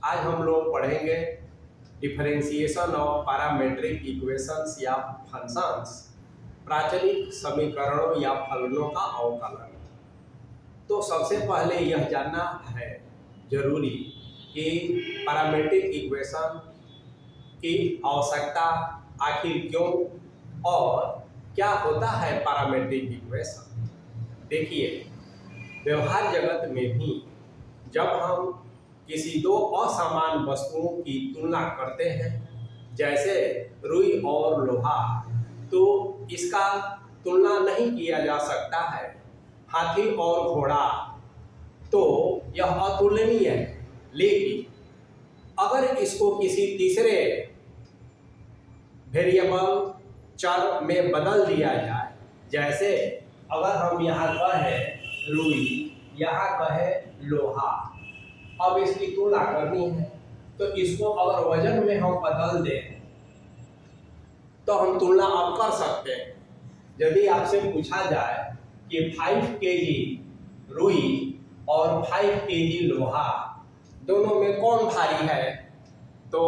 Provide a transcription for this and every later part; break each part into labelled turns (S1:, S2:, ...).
S1: आज हम लोग पढ़ेंगे डिफरेंशिएशन ऑफ पैरामेट्रिक इक्वेशंस या फंक्शंस, प्राचलिक समीकरणों या फलनों का अवकलन। तो सबसे पहले यह जानना है जरूरी कि पैरामेट्रिक इक्वेशन की आवश्यकता आखिर क्यों और क्या होता है पैरामेट्रिक इक्वेशन। देखिए, व्यवहार जगत में भी जब हम किसी दो असमान वस्तुओं की तुलना करते हैं, जैसे रुई और लोहा, तो इसका तुलना नहीं किया जा सकता है हाथी और घोड़ा, तो यह अतुलनीय है। लेकिन अगर इसको किसी तीसरे वेरिएबल चर में बदल दिया जाए, जैसे अगर हम यहाँ कहें रुई, यहाँ कहें लोहा, अब इसकी तुलना करनी है, तो इसको अगर वजन में हम बदल दें तो हम तुलना अब कर सकते हैं। यदि आपसे पूछा जाए कि 5 केजी रुई और 5 केजी लोहा दोनों में कौन भारी है, तो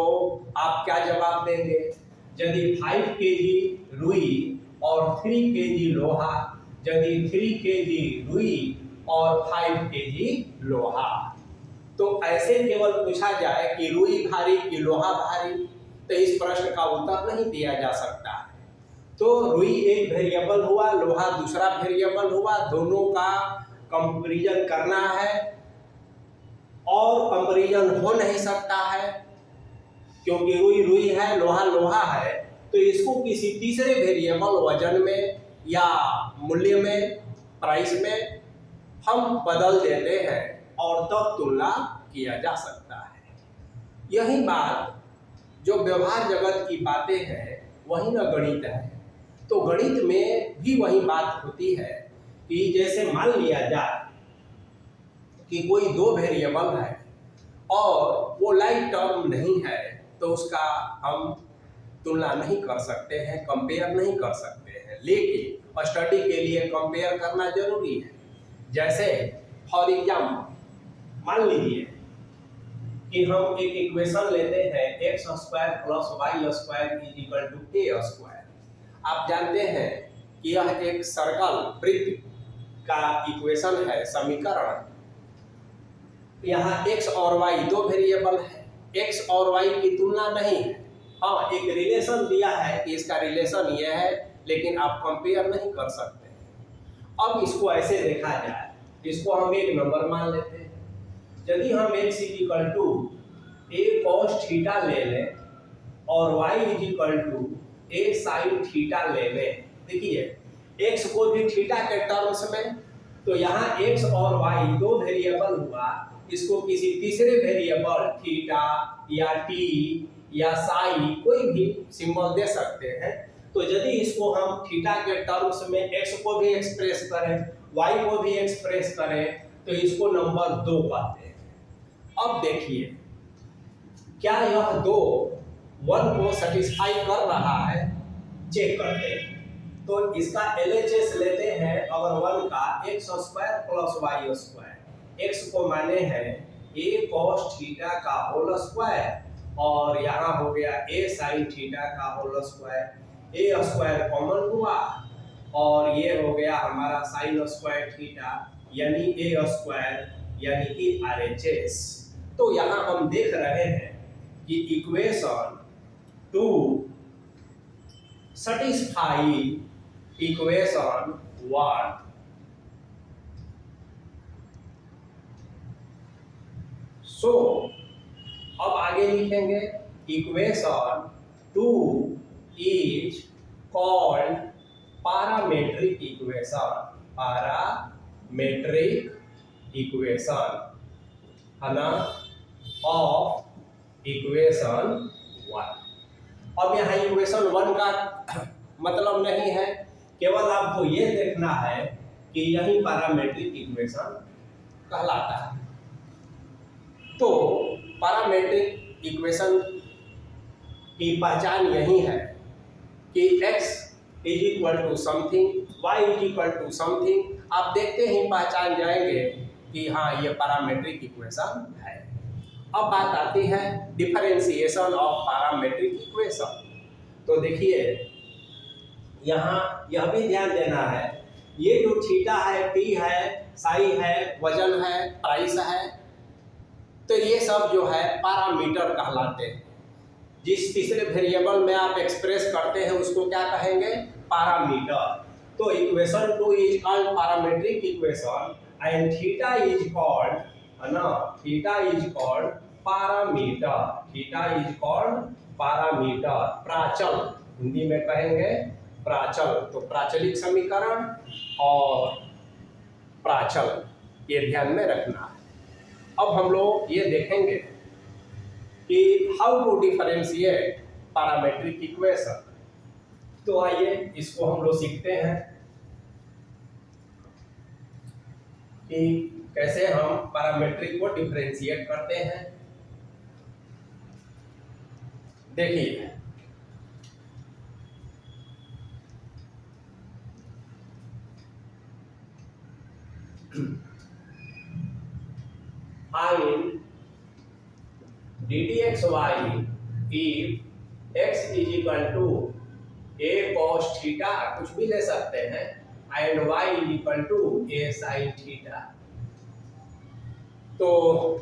S1: आप क्या जवाब देंगे? यदि 5 केजी रुई और 3 केजी लोहा, यदि 3 केजी रुई और 5 केजी लोहा, तो ऐसे केवल पूछा जाए कि रुई भारी कि लोहा भारी, तो इस प्रश्न का उत्तर नहीं दिया जा सकता है। तो रुई एक वेरिएबल हुआ, लोहा दूसरा वेरिएबल हुआ, दोनों का कंपैरिजन करना है और कंपैरिजन हो नहीं सकता है क्योंकि रुई रुई है, लोहा लोहा है, तो इसको किसी तीसरे वेरिएबल वजन में या मूल्य में, प्राइस में हम बदल देते हैं और तब तुलना किया जा सकता है। यही बात जो व्यवहार जगत की बातें हैं वही न गणित है। तो गणित में भी वही बात होती है कि जैसे मान लिया जाए कि कोई दो वेरिएबल है और वो लाइक टर्म नहीं है, तो उसका हम तुलना नहीं कर सकते हैं, कंपेयर नहीं कर सकते हैं। लेकिन स्टडी के लिए कंपेयर करना जरूरी है। जैसे फॉर एग्जाम्पल मान लीजिए कि हम एक इक्वेशन लेते हैं x² + y² = a²। आप जानते हैं कि यह एक सर्कल वृत्त का इक्वेशन है, समीकरण। यहाँ x और y दो वेरिएबल है, x और y की तुलना नहीं है। हाँ, एक रिलेशन दिया है कि इसका रिलेशन यह है, लेकिन आप कंपेयर नहीं कर सकते। अब इसको ऐसे देखा जाए, इसको हम एक नंबर मान लेते हैं। यदि हम x = a cos थीटा ले लें और y = a sin थीटा ले लें, देखिए x को भी थीटा के टर्म्स में, तो यहाँ x और y दो वेरिएबल हुआ, इसको किसी तीसरे वेरिएबल थीटा या t या साई कोई भी सिंबल दे सकते हैं। तो यदि इसको हम थीटा के टर्म्स में x को भी एक्सप्रेस करें, y को भी एक्सप्रेस करें, तो इसको नंबर 2 कहते हैं। अब देखिए, क्या यह 2 1 को सेटिस्फाई कर रहा है, चेक करते हैं। तो इसका LHS लेते हैं, अगर 1 का x² + y², x को माने हैं a cos थीटा का होल स्क्वायर और यहाँ हो गया a sin थीटा का whole square, a square common हुआ और ये हो गया हमारा sin स्क्वायर थीटा यानी a² यानी कि RHS। तो यहाँ हम देख रहे हैं कि इक्वेशन 2 सटिस्फाई इक्वेशन 1। सो अब आगे लिखेंगे equation 2 is called parametric equation, parametric equation है ना, ऑफ इक्वेशन 1। अब यहाँ इक्वेशन 1 का मतलब नहीं है, केवल आपको ये देखना है कि यही पैरामेट्रिक इक्वेशन कहलाता है। तो पैरामेट्रिक इक्वेशन की पहचान यही है कि x = समथिंग, y = समथिंग। आप देखते ही पहचान जाएंगे कि हाँ, ये पैरामेट्रिक इक्वेशन है। अब बात आती है डिफरेंशिएशन ऑफ पैरामेट्रिक इक्वेशन। तो देखिए यहाँ यह भी ध्यान देना है, ये जो थीटा है, टी है, साई है, वजन है, प्राइस है, तो ये सब जो है पैरामीटर कहलाते हैं। जिस तीसरे वेरिएबल में आप एक्सप्रेस करते हैं उसको क्या कहेंगे? पैरामीटर। तो equation 2 is called parametric equation and theta is called, है ना, theta is called parameter. Theta is called parameter, प्राचल, हिंदी में कहेंगे प्राचल। तो प्राचलिक समीकरण और प्राचल ये ध्यान में रखना है। अब हम लोग ये देखेंगे कि how to differentiate parametric equation. तो आइए इसको हम लोग सीखते हैं कि कैसे हम पैरामेट्रिक को डिफरेंशिएट करते हैं। देखिए find ddxy if x is equal to a cos theta, कुछ भी ले सकते हैं, and y is equal to a sin theta. तो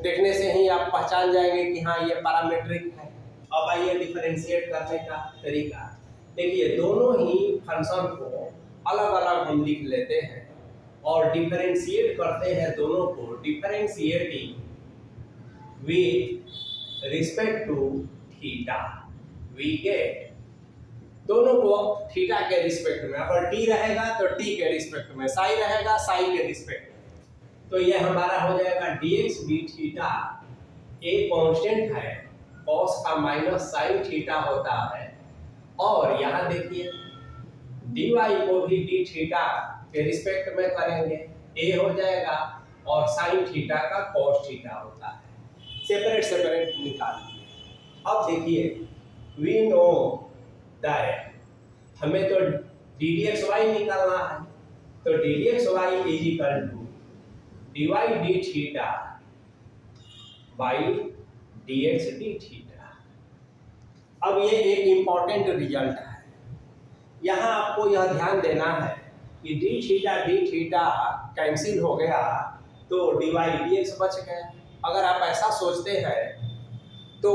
S1: देखने से ही आप पहचान जाएंगे कि हाँ ये पैरामेट्रिक है। अब आइए डिफरेंशिएट करने का तरीका। देखिए दोनों ही फंक्शन को अलग अलग हम लिख लेते हैं और डिफरेंशिएट करते हैं दोनों को, differentiating with respect to theta. We get दोनों को थीटा के रिस्पेक्ट में, अगर टी रहेगा तो टी के रिस्पेक्ट में, साई रहेगा साई के रिस्पेक्ट में। तो ये हमारा हो जाएगा dx d theta, a constant है, cos का माइनस साइन थीटा होता है, और यहाँ देखिए dy को भी डी थीटा के रिस्पेक्ट में करेंगे, ए हो जाएगा, और साइन थीटा का cos थीटा होता है। सेपरेट सेपरेट निकाल दिए। अब देखिए वी नो दैट हमें तो ddxy निकालना है, तो ddxy is equal to dy d theta by dx d theta. अब ये एक इंपॉर्टेंट रिजल्ट है, यहाँ आपको यह ध्यान देना है कि डी थीटा कैंसिल हो गया तो dy dx बच गया। अगर आप ऐसा सोचते हैं तो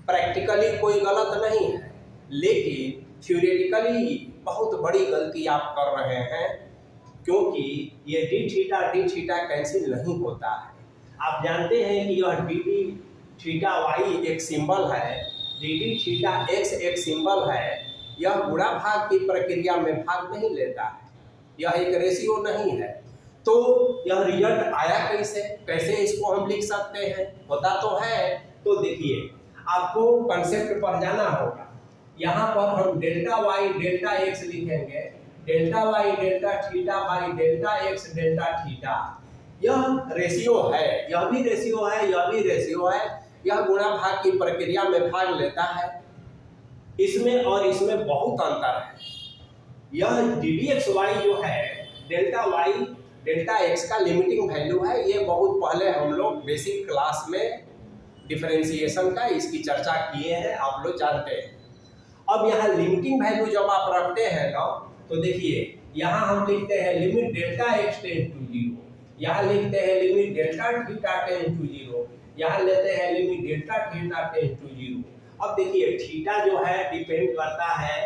S1: प्रैक्टिकली कोई गलत नहीं है, लेकिन थ्योरेटिकली बहुत बड़ी गलती आप कर रहे हैं, क्योंकि ये डी थीटा कैंसिल नहीं होता है। आप जानते हैं कि यह डी थीटा वाई एक सिंबल है, डी थीटा एक्स एक सिंबल है, यह गुणा भाग की प्रक्रिया में भाग नहीं लेता है, यह एक रेशियो नहीं है। तो यह रिजल्ट आया कैसे, कैसे इसको हम लिख सकते हैं, होता तो है। तो देखिए आपको कंसेप्ट पर जाना होगा। यहाँ पर हम डेल्टा वाई डेल्टा एक्स लिखेंगे, delta y delta theta by delta x delta theta. यह रेशियो है, यह भी रेशियो है, यह भी रेशियो है, यह गुणा भाग की प्रक्रिया में भाग लेता है। इसमें और इसमें बहुत अंतर है। यह ddxy जो है डेल्टा वाई डेल्टा एक्स का लिमिटिंग वैल्यू है, ये बहुत पहले हम लोग बेसिक क्लास में डिफरेंशिएशन का इसकी चर्चा किए हैं, आप लोग जानते हैं। अब यहाँ लिमिटिंग वैल्यू जब आप रखते हैं ना, तो देखिए यहाँ हम लिखते हैं limit delta x tend to 0, यहाँ लिखते हैं limit delta theta tend to 0, यहाँ लेते हैं limit delta theta tend to 0। अब देखिए थीटा जो है डिपेंड करता है,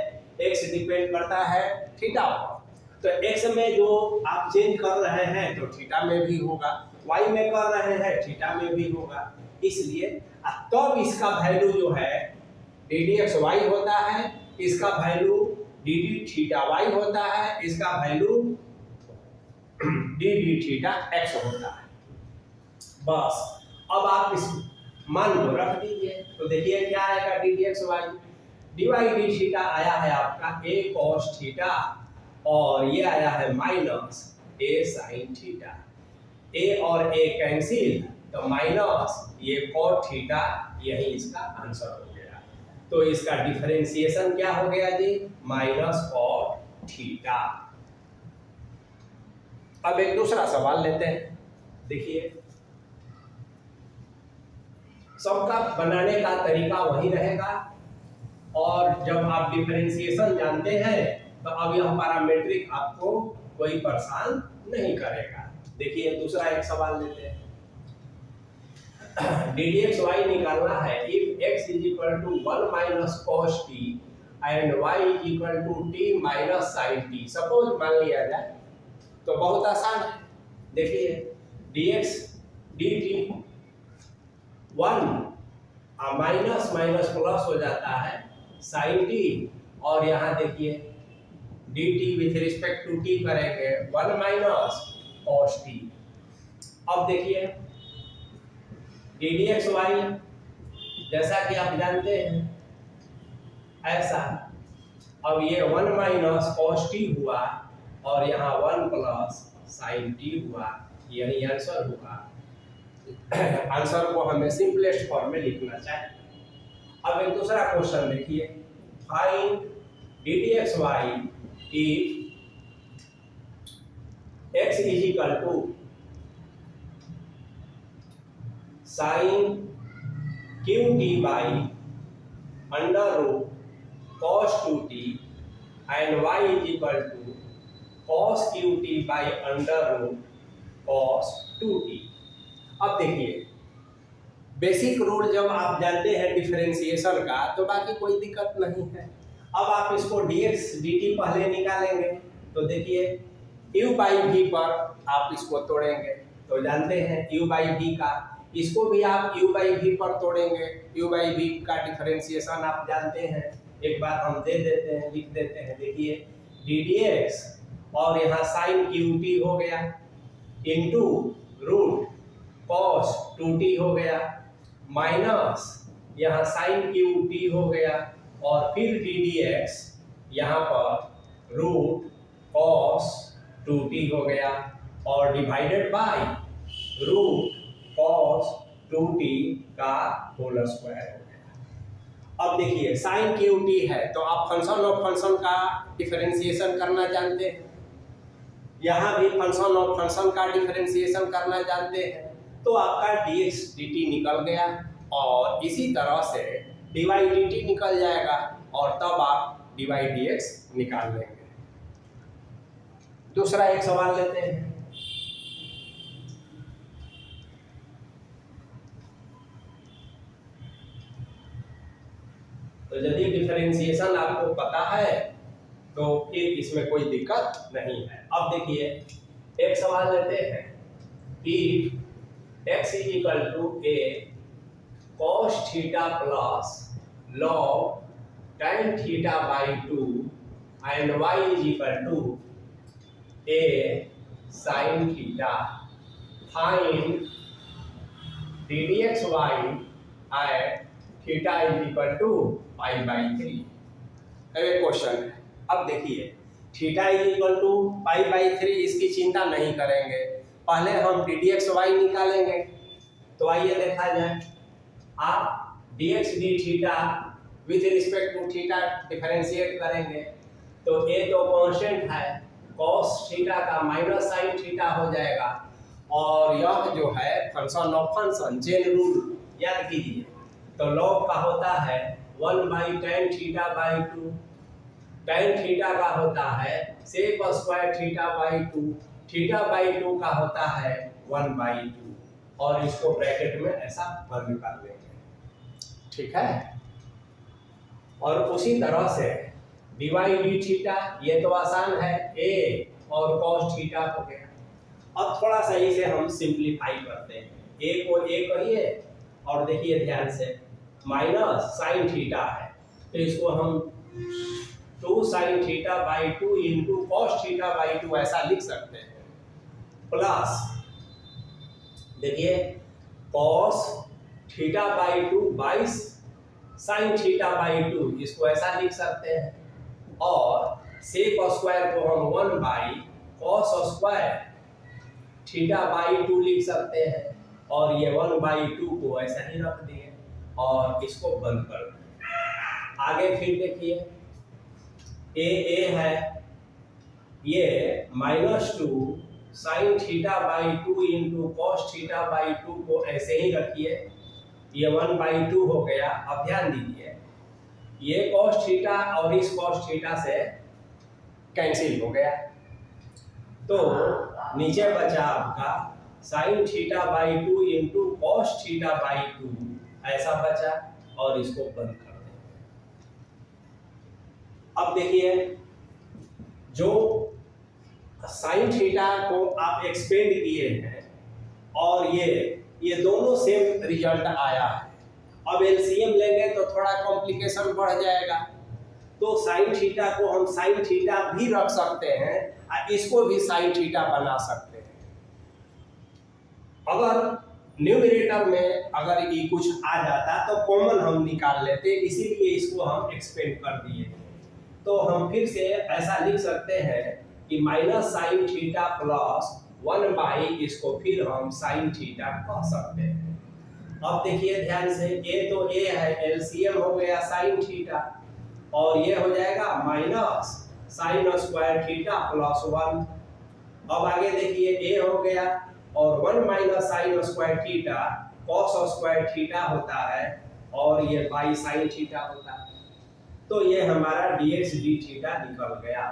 S1: एक्स डिपेंड करता है थीटा पर, तो एक्स में जो आप चेंज कर रहे हैं तो थीटा में भी होगा, वाई में कर रहे हैं थीटा में भी होगा। इसलिए तब इसका वैल्यू जो है ddxy होता है, इसका वैल्यू dd थीटा y होता है, इसका वैल्यू dd थीटा x होता है। बस अब आप इस मान को रख दीजिए, तो देखिए क्या आएगा ddxy, dy डी थीटा आया है आपका a cos थीटा, और ये आया है minus a sin theta. a और a कैंसिल, तो माइनस ये cos थीटा, यही इसका आंसर हो गया। तो इसका डिफरेंशिएशन क्या हो गया जी, माइनस cos थीटा। अब एक दूसरा सवाल लेते हैं। देखिए सबका बनाने का तरीका वही रहेगा। और जब आप डिफरेंशिएशन जानते हैं तो अब यह पैरामीट्रिक आपको कोई परेशान नहीं करेगा। देखिए दूसरा एक सवाल लेते हैं। डी डी एक्स वाई निकालना है। If x is equal to 1 minus cos t and y is equal to t minus sine t, suppose मान लिया जाए, तो बहुत आसान है। देखिए dx dt 1 minus minus plus हो जाता है साइन टी, और यहाँ देखिए dt with respect to t करेंगे 1 माइनस कॉस टी। अब देखिए डी डी एक्स वाई जैसा कि आप जानते हैं ऐसा, अब ये 1 माइनस कॉस टी हुआ और यहाँ 1 प्लस साइन टी हुआ, यही आंसर हुआ। आंसर को हमें सिंपलेस्ट फॉर्म में लिखना चाहिए। अब एक दूसरा क्वेश्चन देखिए, find d d x y if x is equal to sine Q t by under root cos 2t and y is equal to cos qt by under root cos 2t। अब देखिए basic rule जब आप जानते हैं differentiation का तो बाकी कोई दिक्कत नहीं है। अब आप इसको dx dt पहले निकालेंगे तो देखिए u by v पर आप इसको तोड़ेंगे तो जानते हैं u by v का, इसको भी आप u by v पर तोड़ेंगे। u by v का डिफरेंशिएशन आप जानते हैं, एक बार हम दे देते हैं, लिख देते हैं। देखिए डी डी एक्स और यहाँ साइन क्यू टी हो गया इंटू रूट कॉस 2t हो गया माइनस यहाँ साइन क्यू टी हो गया और फिर डी डी एक्स यहाँ पर रूट कॉस 2t हो गया और divided by root cos 2t का होल स्क्वायर हो गया। अब देखिए साइन क्यू टी है तो आप फंक्शन ऑफ फंक्शन का डिफरेंशिएशन करना जानते हैं, यहाँ भी फंक्शन ऑफ फंक्शन का डिफरेंशिएशन करना जानते हैं, तो आपका dx dt निकल गया और इसी तरह से dy dt निकल जाएगा और तब आप dy dx निकाल लेंगे। दूसरा एक सवाल लेते हैं। तो यदि डिफरेंशिएशन आपको पता है तो फिर इसमें कोई दिक्कत नहीं है। अब देखिए एक सवाल लेते हैं, if x is equal to a cos theta plus log tan theta by 2 and y is equal to a sin theta, find ddxy at theta is equal to pi by 3। एक क्वेश्चन है। अब देखिए theta is equal to pi by 3, इसकी चिंता नहीं करेंगे, पहले हम डी डी एक्स वाई निकालेंगे। तो आइए देखा जाए, आप d x d theta with respect to theta differentiate करेंगे तो ए तो कांस्टेंट है, कॉस थीटा का माइनस साइन थीटा हो जाएगा और यह जो है function of function chain rule याद कीजिए, तो लॉग का होता है 1 by tan theta by 2, tan theta का होता है sec square theta by 2, theta by 2 का होता है 1 बाई 2 और इसको ब्रैकेट में ऐसा बंद कर देंगे, ठीक है। और उसी तरह से डी वाई डी थीटा, ये तो आसान है, ए और कॉस थीटा हो गया। अब थोड़ा सा इसे हम सिंप्लीफाई करते हैं, ए को ए कहिए और देखिए ध्यान से माइनस साइन थीटा है तो इसको हम 2 sine theta by 2 into cos theta by 2 ऐसा लिख सकते हैं, प्लस देखिए cos theta by 2 by sine theta by 2 इसको ऐसा लिख सकते हैं और सेक स्क्वायर को हम 1 by cos square theta by 2 लिख सकते हैं और ये 1 बाई 2 को ऐसा ही रख दिए और इसको बंद कर दें। आगे फिर देखिए ए है, ये -2 sine theta by 2 into cos theta by 2 को ऐसे ही रखिए ये 1/2 हो गया। अब ध्यान दीजिए, ये cos थीटा और इस cos थीटा से कैंसिल हो गया, तो नीचे बचा आपका sin θ/2 इंटू cos θ/2 ऐसा बचा, और इसको बंद कर दें। अब देखिए, जो sin थीटा को आप एक्सपेंड किए हैं और ये दोनों सेम रिजल्ट आया है। अब एलसीएम लेंगे तो थोड़ा कॉम्प्लिकेशन बढ़ जाएगा, तो sin थीटा को हम sin थीटा भी रख सकते हैं और इसको भी sin थीटा बना सकते हैं। अगर न्यूमरेटर में अगर ये कुछ आ जाता तो कॉमन हम निकाल लेते, इसीलिए इसको हम एक्सपेंड कर दिए। तो हम फिर से ऐसा लिख सकते हैं कि माइनस साइन थीटा प्लस 1 इसको फिर हम साइन थीटा कह सकते हैं। अब देखिए ध्यान से, ये है, एलसीएम हो गया साइन थीटा, और ये हो जाएगा minus sine square theta plus 1। अब आगे देखिए, ए हो गया और 1 minus sine square theta cos square theta होता है, और ये बाई साइन थीटा होता है। तो ये हमारा dx d थीटा निकल गया।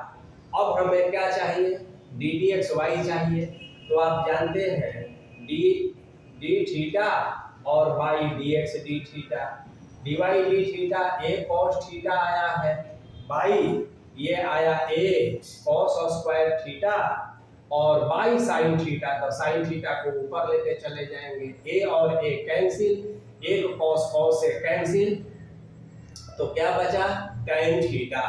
S1: अब हमें क्या चाहिए? d dx y चाहिए। तो आप जानते हैं d थीटा और by dx d theta, dy d theta a cos theta आया है, बाई ये आया a cos स्क्वायर थीटा, और बाई साइन थीटा, तो साइन थीटा को ऊपर लेते चले जाएंगे, a और a कैंसिल, एक cos cos से कैंसिल, तो क्या बचा? tan theta.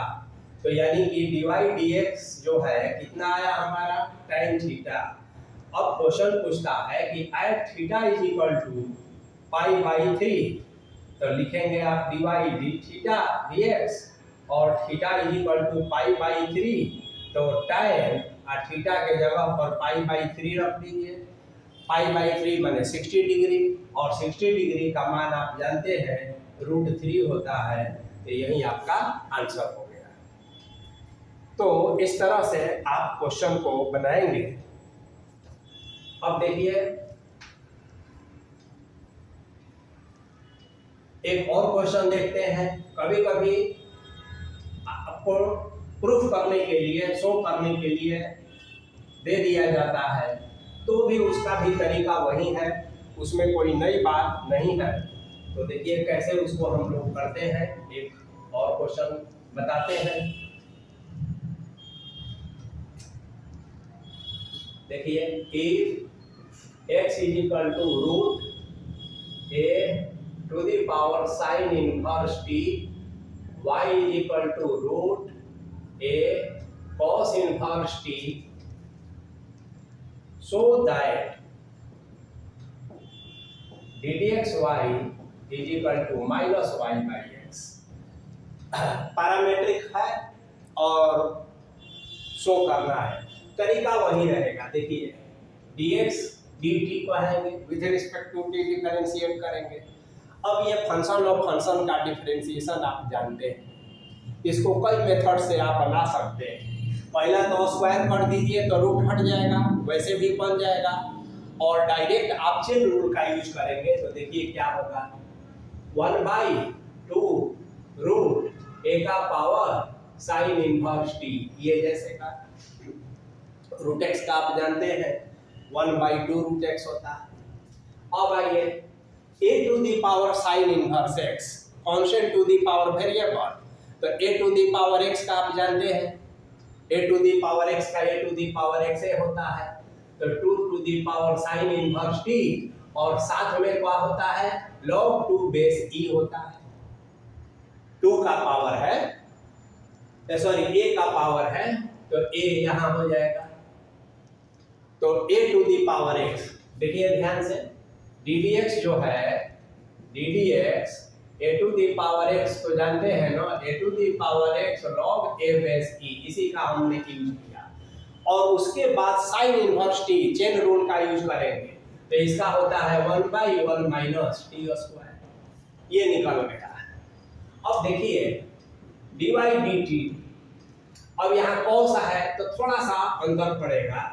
S1: तो यानी कि dy dx जो है कितना आया हमारा? tan theta. अब क्वेश्चन पूछता है कि at theta is equal to π/3, तो लिखेंगे आप dy d थीटा dx, और थीटा इज इक्वल टू π/3, तो tan और थीटा के जगह पर π/3 रख दीजिए। π/3 माने 60 डिग्री, और 60 डिग्री का मान आप जानते हैं √3 होता है, तो यही आपका आंसर हो गया। तो इस तरह से आप क्वेश्चन को बनाएंगे। अब देखिए, एक और क्वेश्चन देखते हैं। कभी कभी आपको प्रूफ करने के लिए, शो करने के लिए दे दिया जाता है, तो भी उसका भी तरीका वही है, उसमें कोई नई बात नहीं है। तो देखिए कैसे उसको हम लोग करते हैं। एक और क्वेश्चन बताते हैं। देखिए, if x is equal to √a⁴ sin inverse t, y is equal to √a cos inverse t, so that ddxy is equal to -y/x। Parametric है और शो करना है, तरीका वही रहेगा। देखिए, dx dt को आएंगे, with respect to t differentiate करेंगे। अब ये फंक्शन और फंक्शन का डिफरेंशिएशन आप जानते हैं, इसको कई मेथड से आप बना सकते हैं। पहला तो स्क्वायर कर दीजिए तो रूट हट जाएगा, वैसे भी बन जाएगा, और डायरेक्ट आप चेन रूल का यूज करेंगे तो देखिए क्या होगा, 1/2 √a का पावर साइन इनवर्स t, ये जैसे का √x का आप जानते हैं 1/2 √x होता है। अब आइए a to the power sine inverse x, constant to the power variable, तो a to the power x का आप जानते हैं, a to the power x का a to the power x a होता है, तो 2 to the power sine inverse t, और साथ में क्या होता है? log 2 बेस e होता है। 2 का पावर है, सॉरी a का पावर है, तो a यहां हो जाएगा, तो a to the power x। देखिए ध्यान से, ddx जो है, ddx a to the power x तो जानते हैं ना, a to the power x log a base e, इसी का हमने यूज किया, और उसके बाद sine inverse t, chain rule का यूज करेंगे, तो इसका होता है 1/1 माइनस t², ये निकल गया। अब देखिए dy dt, अब यहाँ cos है तो थोड़ा सा अंदर पड़ेगा,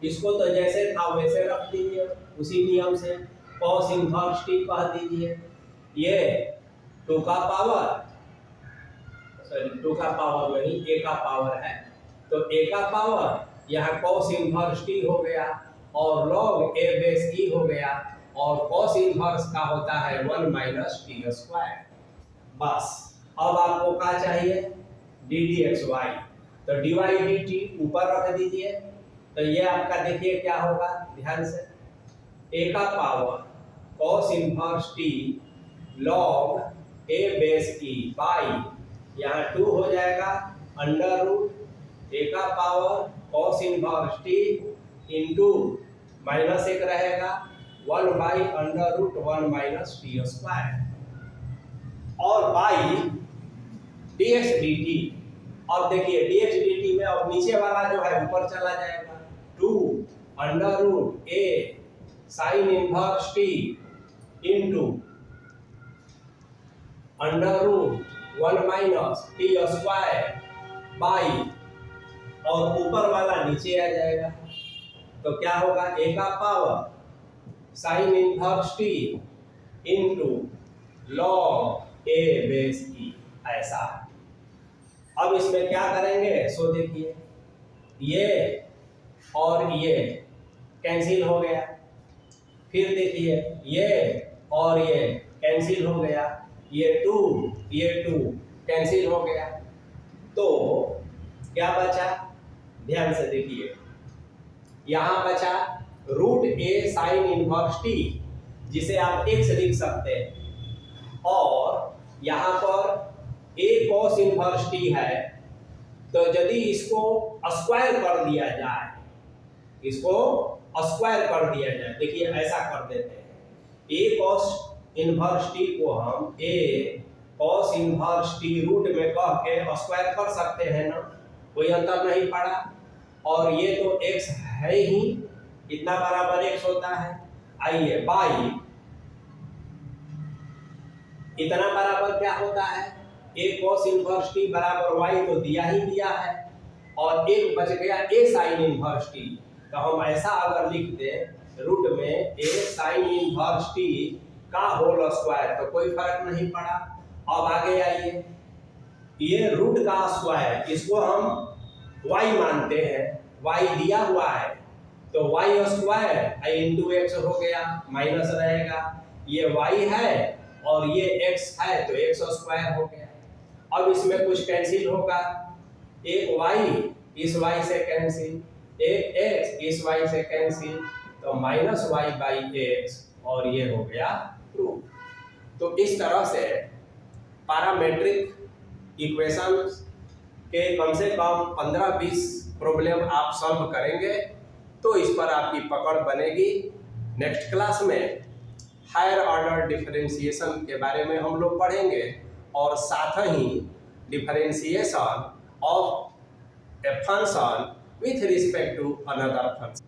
S1: इसको तो जैसे था वैसे रख दीजिए, उसी नियम से cos इनवर्स t कह दीजिए, ये 2 का पावर, सॉरी 2 का पावर नहीं, a का पावर है, तो a का पावर यहाँ cos इनवर्स t हो गया और log a बेस e हो गया और cos इनवर्स का होता है 1 माइनस टी स्क्वायर। बस अब आपको क्या चाहिए, डी डी एक्स वाई, तो डी वाई डी टी ऊपर रख दीजिए, तो ये आपका देखिए क्या होगा, ध्यान से, a का power cos inverse t log a base e by, यहाँ 2 हो जाएगा अंडर रूट a का power cos inverse t into minus 1 रहेगा 1 by under root 1 minus t square और बाई dx dt। अब देखिए dx dt में अब नीचे वाला जो है ऊपर चला जाएगा, 2 under root a sine inverse t into under root 1 minus t square by, और ऊपर वाला नीचे आ जाएगा, तो क्या होगा, a का power sine inverse t into log a base e, ऐसा। अब इसमें क्या करेंगे, सो देखिए ये और ये कैंसिल हो गया, फिर देखिए ये और ये कैंसिल हो गया, ये 2 कैंसिल हो गया, तो क्या बचा, ध्यान से देखिए, यहाँ बचा root a sine inverse t जिसे आप x लिख सकते हैं, और यहाँ पर a cos इनवर्स t है, तो यदि इसको स्क्वायर कर दिया जाए, इसको स्क्वायर कर दिया जाए, देखिए ऐसा कर देते हैं, a cos इनवर्स t को हम a cos inverse t root में कह के स्क्वायर कर सकते हैं ना, कोई अंतर नहीं पड़ा, और ये तो x है ही, इतना बराबर x होता है, आइए बाई इतना बराबर क्या होता है, a cos इनवर्स t बराबर y तो दिया ही दिया है, और एक बच गया a साइन इनवर्स t, तो हम ऐसा अगर लिख दें रूट में a साइन इनवर्स t का होल स्क्वायर, तो कोई फर्क नहीं पड़ा। अब आगे आइए, ये रूट का स्क्वायर, इसको हम y मानते हैं, y दिया हुआ है, तो y स्क्वायर इंटू एक्स हो गया, माइनस रहेगा, ये y है और ये x है, तो x स्क्वायर हो गया। अब इसमें कुछ कैंसिल होगा, एक y इस y से कैंसिल, एक x इस y से कैंसिल, तो माइनस y बाई एक्स, और ये हो गया ट्रू। तो इस तरह से पैरामेट्रिक इक्वेशंस के कम से कम 15-20 प्रॉब्लम आप सॉल्व करेंगे तो इस पर आपकी पकड़ बनेगी। नेक्स्ट क्लास में हायर ऑर्डर डिफरेंशिएशन के बारे में हम लोग पढ़ेंगे और साथ ही differentiation of a function with respect to another function.